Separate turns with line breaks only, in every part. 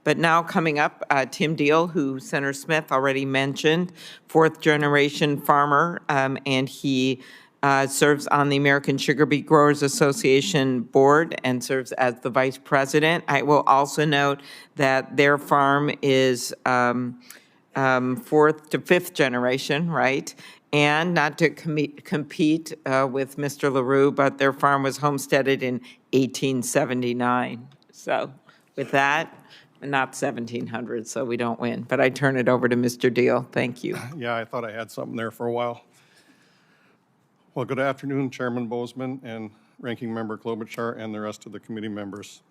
But now coming up, Tim Deal, who Senator Smith already mentioned, fourth-generation farmer, and he serves on the American Sugar Beet Growers Association board and serves as the vice president. I will also note that their farm is fourth to fifth generation, right? And not to compete with Mr. LaRue, but their farm was homesteaded in 1879. So with that, not 1700, so we don't win. But I turn it over to Mr. Deal. Thank you.
Yeah, I thought I had something there for a while. Well, good afternoon, Chairman Bozeman and Ranking Member Klobuchar and the rest of the committee members.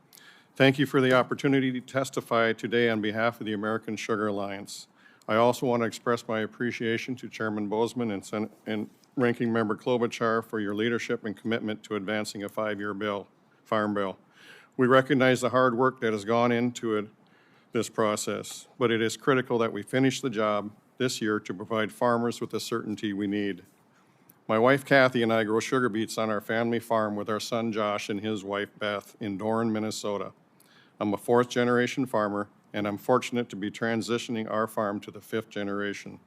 Thank you for the opportunity to testify today on behalf of the American Sugar Alliance. I also want to express my appreciation to Chairman Bozeman and Ranking Member Klobuchar for your leadership and commitment to advancing a five-year farm bill. We recognize the hard work that has gone into this process, but it is critical that we finish the job this year to provide farmers with the certainty we need. My wife Kathy and I grow sugar beets on our family farm with our son Josh and his wife Beth in Doran, Minnesota. I'm a fourth-generation farmer, and I'm fortunate to be transitioning our farm to the fifth generation.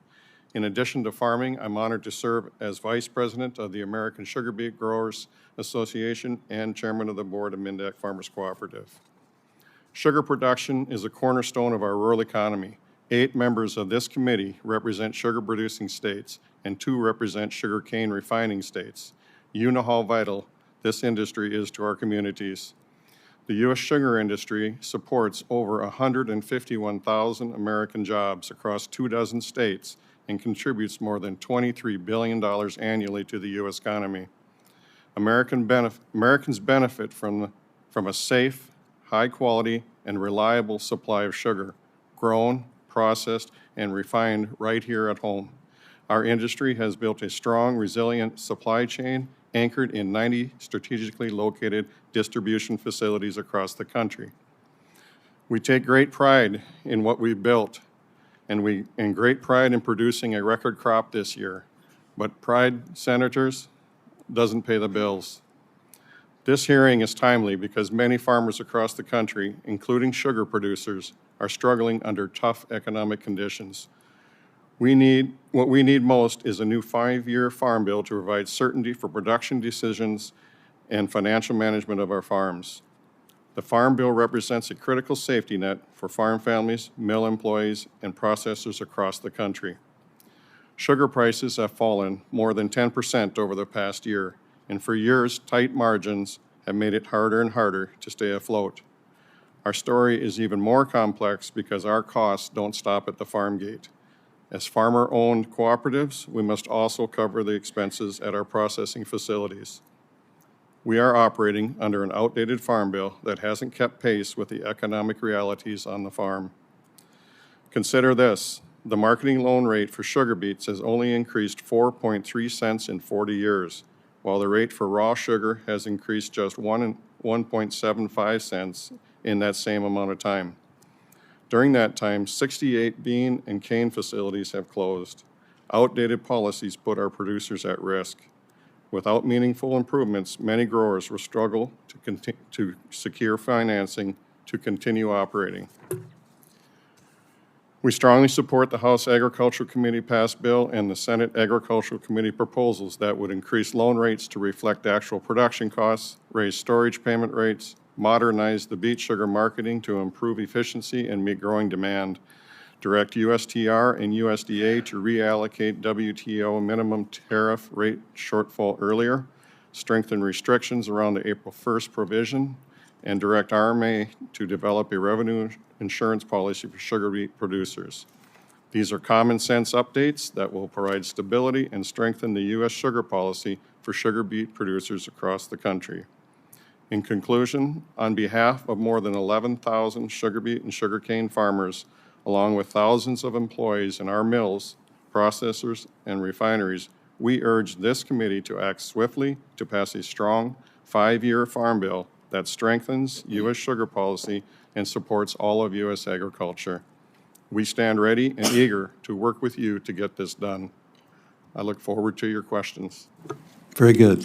In addition to farming, I'm honored to serve as Vice President of the American Sugar Beet Growers Association and Chairman of the Board of Mindac Farmers Cooperative. Sugar production is a cornerstone of our rural economy. 8 members of this committee represent sugar-producing states, and 2 represent sugarcane refining states. You know how vital this industry is to our communities. The U.S. sugar industry supports over 151,000 American jobs across 24 states and contributes more than $23 billion annually to the U.S. economy. Americans benefit from a safe, high-quality, and reliable supply of sugar, grown, processed, and refined right here at home. Our industry has built a strong, resilient supply chain anchored in 90 strategically located distribution facilities across the country. We take great pride in what we've built, and great pride in producing a record crop this year. But pride, senators, doesn't pay the bills. This hearing is timely because many farmers across the country, including sugar producers, are struggling under tough economic conditions. What we need most is a new 5-year farm bill to provide certainty for production decisions and financial management of our farms. The Farm Bill represents a critical safety net for farm families, mill employees, and processors across the country. Sugar prices have fallen more than 10% over the past year, and for years, tight margins have made it harder and harder to stay afloat. Our story is even more complex because our costs don't stop at the farm gate. As farmer-owned cooperatives, we must also cover the expenses at our processing facilities. We are operating under an outdated farm bill that hasn't kept pace with the economic realities on the farm. Consider this: the marketing loan rate for sugar beets has only increased 4.3 cents in 40 years, while the rate for raw sugar has increased just 1.75 cents in that same amount of time. During that time, 68 bean and cane facilities have closed. Outdated policies put our producers at risk. Without meaningful improvements, many growers will struggle to secure financing to continue operating. We strongly support the House Agricultural Committee passed bill and the Senate Agricultural Committee proposals that would increase loan rates to reflect actual production costs, raise storage payment rates, modernize the beet sugar marketing to improve efficiency and meet growing demand, direct USTR and USDA to reallocate WTO minimum tariff rate shortfall earlier, strengthen restrictions around the April 1st provision, and direct RMA to develop a revenue insurance policy for sugar beet producers. These are common sense updates that will provide stability and strengthen the U.S. sugar policy for sugar beet producers across the country. In conclusion, on behalf of more than 11,000 sugar beet and sugarcane farmers, along with thousands of employees in our mills, processors, and refineries, we urge this committee to act swiftly to pass a strong 5-year farm bill that strengthens U.S. sugar policy and supports all of U.S. agriculture. We stand ready and eager to work with you to get this done. I look forward to your questions.
Very good.